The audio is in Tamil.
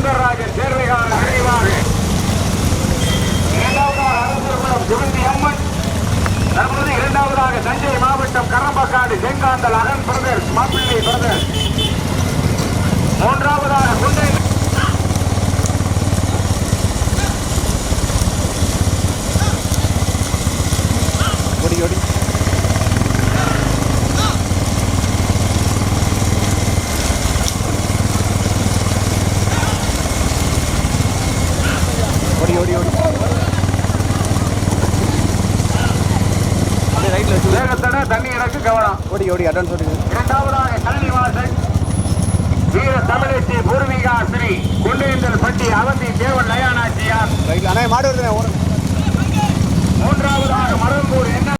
சுந்தரராஜன் சேர்வைகாரன் அறிவாக இரண்டாவதாக அரசகுளம் சிவந்தி அம்மன். தற்போது இரண்டாவதாக தஞ்சை மாவட்டம் கரம்பக்காடு செங்காந்தல் அகன் பிரதர்ஸ் மாப்பிள்ளை பிரதர்ஸ். மூன்றாவதாக குண்டை ஓடி ஓடி ஓடி ஓடி ஓடி ரைட்ல வச்சு வேகத்தட தண்ணி எனக்கு கவனம். ஓடி ஓடி அட்வான்ஸ் ஓடி. இரண்டாவதாக கல்விவாசன் வீர தமிழச்சி பூர்விகா ஸ்ரீ குண்டேந்தல் பட்டி அவந்தி தேவன் நயானாச்சியார். ரைட்ல அண்ணா மாடு வருதுண்ணே ஓடுங்க.